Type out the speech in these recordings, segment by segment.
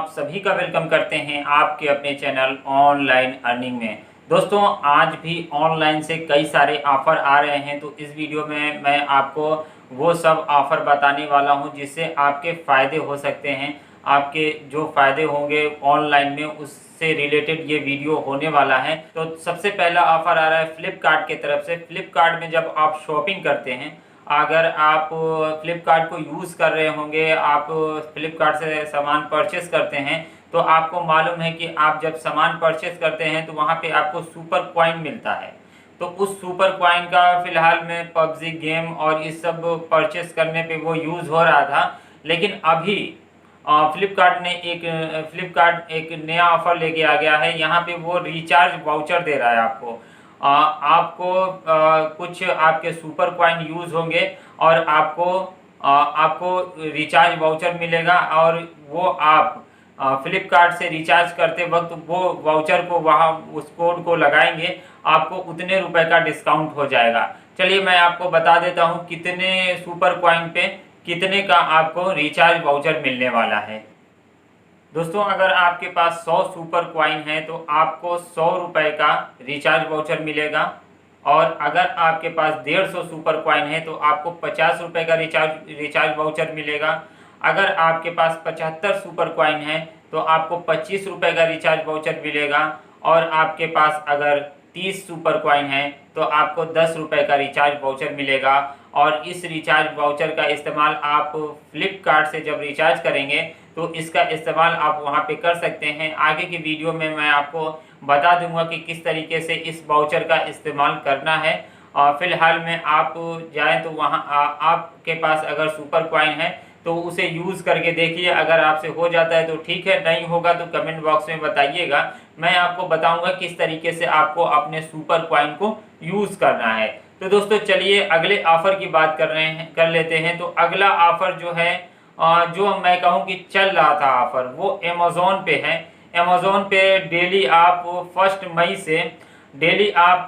आप सभी का वेलकम करते हैं आपके अपने चैनल ऑनलाइन अर्निंग में। दोस्तों, आज भी ऑनलाइन से कई सारे ऑफ़र आ रहे हैं, तो इस वीडियो में मैं आपको वो सब ऑफ़र बताने वाला हूं जिससे आपके फ़ायदे हो सकते हैं। आपके जो फ़ायदे होंगे ऑनलाइन में उससे रिलेटेड ये वीडियो होने वाला है। तो सबसे पहला ऑफ़र आ रहा है फ्लिपकार्ट की तरफ से। फ्लिपकार्ट में जब आप शॉपिंग करते हैं, अगर आप फ्लिपकार्ट को यूज़ कर रहे होंगे, आप फ्लिपकार्ट से सामान परचेस करते हैं, तो आपको मालूम है कि आप जब सामान परचेस करते हैं तो वहाँ पे आपको सुपर कॉइन मिलता है। तो उस सुपर कॉइन का फ़िलहाल में पबजी गेम और इस सब परचेस करने पे वो यूज़ हो रहा था, लेकिन अभी फ्लिपकार्ट एक नया ऑफ़र लेके आ गया है। यहाँ पे वो रिचार्ज वाउचर दे रहा है आपको। आपको कुछ आपके सुपर कॉइन यूज़ होंगे और आपको रिचार्ज वाउचर मिलेगा, और वो आप फ्लिपकार्ट से रिचार्ज करते वक्त वो वाउचर को वहाँ उस कोड को लगाएंगे, आपको उतने रुपए का डिस्काउंट हो जाएगा। चलिए मैं आपको बता देता हूँ कितने सुपर कॉइन पे कितने का आपको रिचार्ज वाउचर मिलने वाला है। दोस्तों, अगर आपके पास 100 सुपर कॉइन है तो आपको 100 रुपये का रिचार्ज वाउचर मिलेगा, और अगर आपके पास 150 सुपर कॉइन है तो आपको 50 रुपये का रिचार्ज वाउचर मिलेगा। अगर आपके पास 75 सुपर कॉइन है तो आपको 25 रुपये का रिचार्ज वाउचर मिलेगा, और आपके पास अगर 30 सुपर कॉइन है तो आपको 10 रुपये का रिचार्ज वाउचर मिलेगा। और इस रिचार्ज वाउचर का इस्तेमाल आप फ्लिपकार्ट से जब रिचार्ज करेंगे तो इसका इस्तेमाल आप वहां पे कर सकते हैं। आगे की वीडियो में मैं आपको बता दूंगा कि किस तरीके से इस वाउचर का इस्तेमाल करना है। फिलहाल में आप जाएं तो वहाँ आपके पास अगर सुपर कॉइन है तो उसे यूज़ करके देखिए। अगर आपसे हो जाता है तो ठीक है, नहीं होगा तो कमेंट बॉक्स में बताइएगा। मैं आपको बताऊंगा किस तरीके से आपको अपने सुपर कॉइन को यूज़ करना है। तो दोस्तों, चलिए अगले ऑफ़र की बात कर लेते हैं। तो अगला ऑफ़र जो है, जो मैं कहूँ कि चल रहा था ऑफ़र, वो अमेज़ॉन पे है। अमेज़ॉन पे डेली आप 1 मई से डेली आप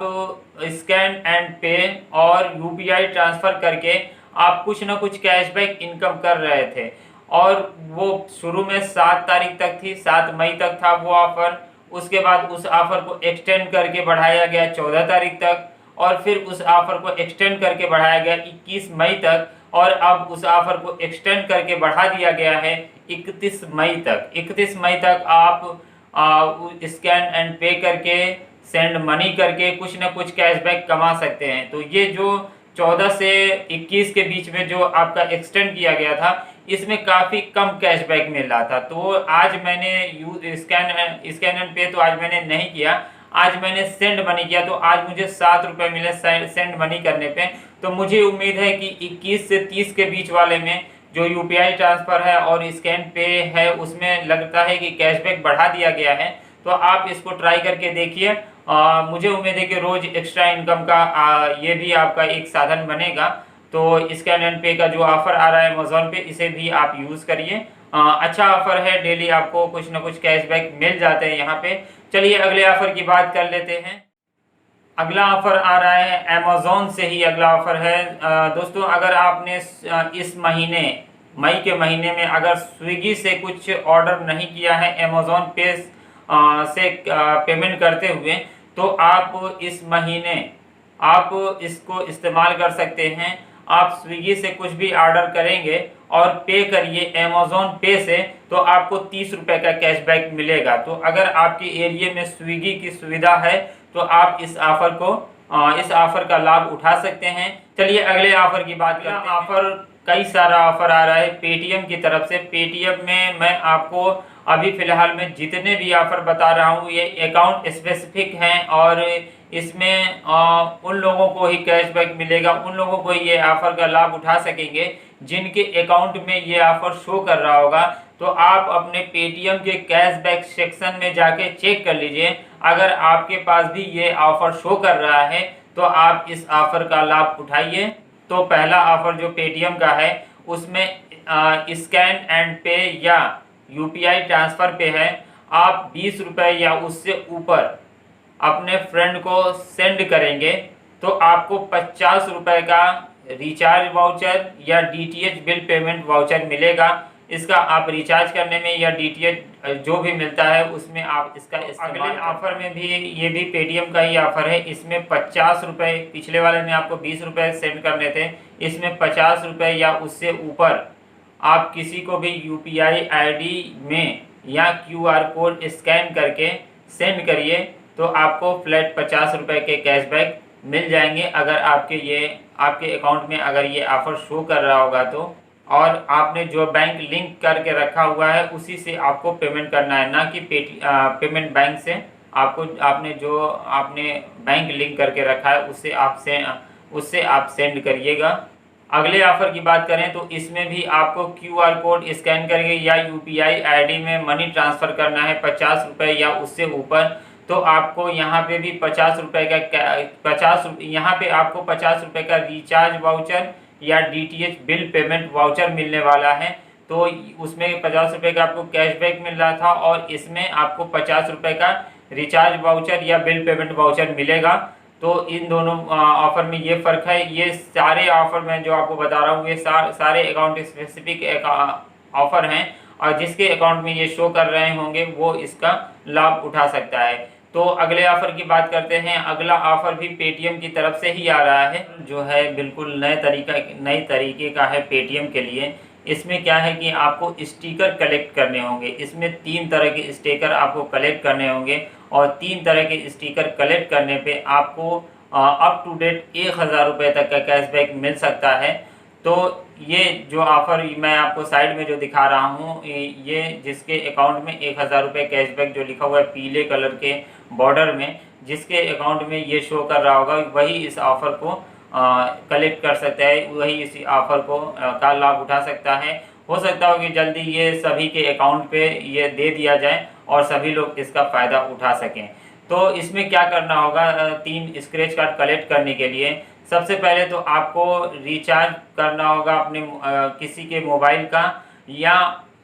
स्कैन एंड पे और यूपीआई ट्रांसफ़र करके आप कुछ ना कुछ कैशबैक इनकम कर रहे थे। और वो शुरू में 7 तारीख तक थी, 7 मई तक था वो ऑफ़र। उसके बाद उस ऑफ़र को एक्सटेंड करके बढ़ाया गया 14 तारीख तक, और फिर उस ऑफ़र को एक्सटेंड करके बढ़ाया गया 21 मई तक, और अब उस ऑफ़र को एक्सटेंड करके बढ़ा दिया गया है 31 मई तक। 31 मई तक आप स्कैन एंड पे करके, सेंड मनी करके कुछ ना कुछ कैशबैक कमा सकते हैं। तो ये जो 14 से 21 के बीच में जो आपका एक्सटेंड किया गया था, इसमें काफ़ी कम कैशबैक मिल रहा था। तो आज मैंने स्कैन एंड पे तो आज मैंने नहीं किया, आज मैंने सेंड मनी किया। तो आज मुझे 7 रुपये मिले सेंड मनी करने पे। तो मुझे उम्मीद है कि 21 से 30 के बीच वाले में जो यूपीआई ट्रांसफ़र है और स्कैन पे है, उसमें लगता है कि कैशबैक बढ़ा दिया गया है। तो आप इसको ट्राई करके देखिए। मुझे उम्मीद है कि रोज़ एक्स्ट्रा इनकम का ये भी आपका एक साधन बनेगा। तो स्कैन एंड पे का जो ऑफ़र आ रहा है अमेज़ॉन पे, इसे भी आप यूज़ करिए। अच्छा ऑफ़र है, डेली आपको कुछ ना कुछ कैशबैक मिल जाते हैं यहाँ पे। चलिए अगले ऑफ़र की बात कर लेते हैं। अगला ऑफ़र आ रहा है अमेज़ॉन से ही अगला ऑफ़र है। दोस्तों, अगर आपने इस महीने मई के महीने में अगर स्विगी से कुछ ऑर्डर नहीं किया है अमेज़ॉन पे से पेमेंट करते हुए, तो आप इस महीने आप इसको इस्तेमाल कर सकते हैं। आप स्विगी से कुछ भी ऑर्डर करेंगे और पे करिए अमेज़ॉन पे से, तो आपको 30 रुपये का कैशबैक मिलेगा। तो अगर आपके एरिया में स्विगी की सुविधा है तो आप इस ऑफ़र का लाभ उठा सकते हैं। चलिए अगले ऑफ़र की बात करते हैं। ऑफ़र कई सारा ऑफ़र आ रहा है पेटीएम की तरफ से। पेटीएम में मैं आपको अभी फ़िलहाल में जितने भी ऑफ़र बता रहा हूँ, ये अकाउंट स्पेसिफिक हैं, और इसमें उन लोगों को ही कैशबैक मिलेगा, उन लोगों को ही ये ऑफ़र का लाभ उठा सकेंगे जिनके अकाउंट में ये ऑफ़र शो कर रहा होगा। तो आप अपने पेटीएम के कैशबैक सेक्शन में जाके चेक कर लीजिए। अगर आपके पास भी ये ऑफ़र शो कर रहा है तो आप इस ऑफ़र का लाभ उठाइए। तो पहला ऑफ़र जो पेटीएम का है, उसमें स्कैन एंड पे या यूपीआई ट्रांसफ़र पे है। आप 20 रुपये या उससे ऊपर अपने फ्रेंड को सेंड करेंगे तो आपको 50 रुपये का रिचार्ज वाउचर या डीटीएच बिल पेमेंट वाउचर मिलेगा। इसका आप रिचार्ज करने में या डीटीएच जो भी मिलता है उसमें आप इसका इस्तेमाल। अगले ऑफर में भी ये भी पेटीएम का ही ऑफर है। इसमें 50 रुपये, पिछले वाले में आपको 20 रुपये सेंड करने थे, इसमें 50 रुपये या उससे ऊपर आप किसी को भी UPI ID में या QR कोड स्कैन करके सेंड करिए तो आपको फ्लैट 50 रुपये के कैशबैक मिल जाएंगे, अगर आपके अकाउंट में अगर ये ऑफ़र शो कर रहा होगा तो। और आपने जो बैंक लिंक करके रखा हुआ है उसी से आपको पेमेंट करना है, ना कि पेमेंट बैंक से। आपने बैंक लिंक करके रखा है उससे आप सेंड करिएगा। अगले ऑफर की बात करें तो इसमें भी आपको QR कोड स्कैन करके या UPI ID में मनी ट्रांसफ़र करना है 50 रुपये या उससे ऊपर, तो आपको यहाँ पे भी 50 रुपये यहाँ पे आपको 50 रुपये का रिचार्ज वाउचर या DTH बिल पेमेंट वाउचर मिलने वाला है। तो उसमें 50 रुपये का आपको कैशबैक मिल रहा था और इसमें आपको 50 रुपये का रिचार्ज वाउचर या बिल पेमेंट वाउचर मिलेगा। तो इन दोनों ऑफ़र में ये फ़र्क है। ये सारे ऑफ़र मैं जो आपको बता रहा हूँ ये सारे अकाउंट स्पेसिफिक ऑफ़र हैं और जिसके अकाउंट में ये शो कर रहे होंगे वो इसका लाभ उठा सकता है। तो अगले ऑफ़र की बात करते हैं। अगला ऑफ़र भी पेटीएम की तरफ से ही आ रहा है, जो है बिल्कुल नए तरीके का है पेटीएम के लिए। इसमें क्या है कि आपको स्टिकर कलेक्ट करने होंगे। इसमें 3 तरह के स्टिकर आपको कलेक्ट करने होंगे और 3 तरह के स्टिकर कलेक्ट करने पे आपको अप टू डेट 1000 रुपये तक का कैशबैक मिल सकता है। तो ये जो ऑफ़र मैं आपको साइड में जो दिखा रहा हूँ ये जिसके अकाउंट में 1000 रुपये कैशबैक जो लिखा हुआ है पीले कलर के बॉर्डर में, जिसके अकाउंट में ये शो कर रहा होगा वही इस ऑफ़र को कलेक्ट कर सकता है, वही इसी ऑफ़र को का लाभ उठा सकता है। हो सकता हो कि जल्दी ये सभी के अकाउंट पे ये दे दिया जाए और सभी लोग इसका फ़ायदा उठा सकें। तो इसमें क्या करना होगा 3 स्क्रैच कार्ड कलेक्ट करने के लिए? सबसे पहले तो आपको रिचार्ज करना होगा अपने किसी के मोबाइल का या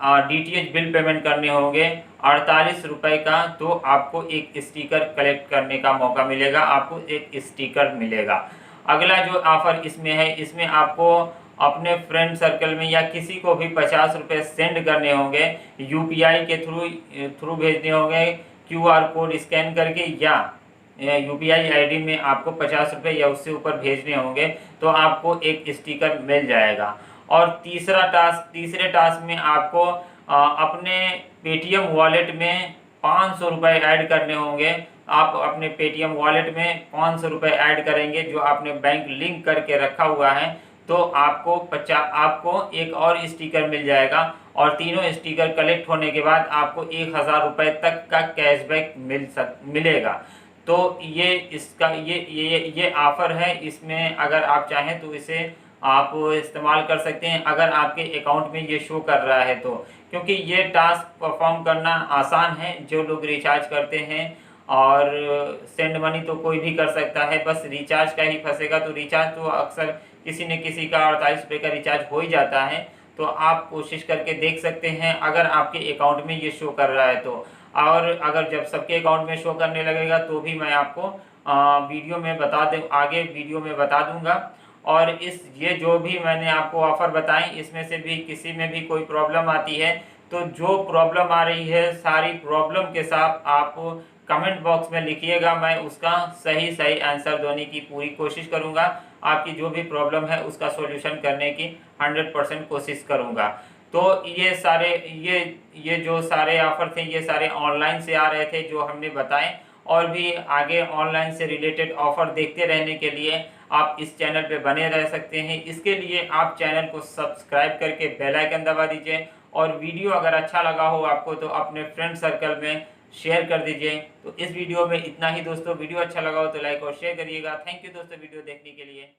DTH बिल पेमेंट करने होंगे 48 रुपये का, तो आपको एक स्टिकर कलेक्ट करने का मौका मिलेगा, आपको एक स्टिकर मिलेगा। अगला जो ऑफ़र इसमें है, इसमें आपको अपने फ्रेंड सर्कल में या किसी को भी 50 रुपये सेंड करने होंगे, UPI के थ्रू भेजने होंगे QR कोड स्कैन करके या UPI ID में आपको 50 रुपये या उससे ऊपर भेजने होंगे तो आपको एक स्टिकर मिल जाएगा। और तीसरे टास्क में आपको अपने पेटीएम वॉलेट में 500 रुपये ऐड करने होंगे। आप अपने पेटीएम वॉलेट में 500 रुपये ऐड करेंगे जो आपने बैंक लिंक करके रखा हुआ है, तो आपको एक और स्टिकर मिल जाएगा और तीनों स्टिकर कलेक्ट होने के बाद आपको 1000 रुपये तक का कैशबैक मिलेगा। तो ये ऑफ़र है। इसमें अगर आप चाहें तो इसे आप इस्तेमाल कर सकते हैं अगर आपके अकाउंट में ये शो कर रहा है तो, क्योंकि ये टास्क परफॉर्म करना आसान है। जो लोग रिचार्ज करते हैं और सेंड मनी तो कोई भी कर सकता है, बस रिचार्ज का ही फंसेगा। तो रिचार्ज तो अक्सर किसी न किसी का 48 रुपये का रिचार्ज हो ही जाता है। तो आप कोशिश करके देख सकते हैं अगर आपके अकाउंट में ये शो कर रहा है तो। और अगर जब सबके अकाउंट में शो करने लगेगा तो भी मैं आपको आगे वीडियो में बता दूंगा। और ये जो भी मैंने आपको ऑफ़र बताएं इसमें से भी किसी में भी कोई प्रॉब्लम आती है तो जो प्रॉब्लम आ रही है सारी प्रॉब्लम के साथ आप कमेंट बॉक्स में लिखिएगा, मैं उसका सही आंसर देने की पूरी कोशिश करूंगा। आपकी जो भी प्रॉब्लम है उसका सॉल्यूशन करने की 100% कोशिश करूंगा। तो ये जो सारे ऑफ़र थे ये सारे ऑनलाइन से आ रहे थे जो हमने बताए, और भी आगे ऑनलाइन से रिलेटेड ऑफ़र देखते रहने के लिए आप इस चैनल पे बने रह सकते हैं। इसके लिए आप चैनल को सब्सक्राइब करके बेल आइकन दबा दीजिए और वीडियो अगर अच्छा लगा हो आपको तो अपने फ्रेंड सर्कल में शेयर कर दीजिए। तो इस वीडियो में इतना ही दोस्तों। वीडियो अच्छा लगा हो तो लाइक और शेयर करिएगा। थैंक यू दोस्तों वीडियो देखने के लिए।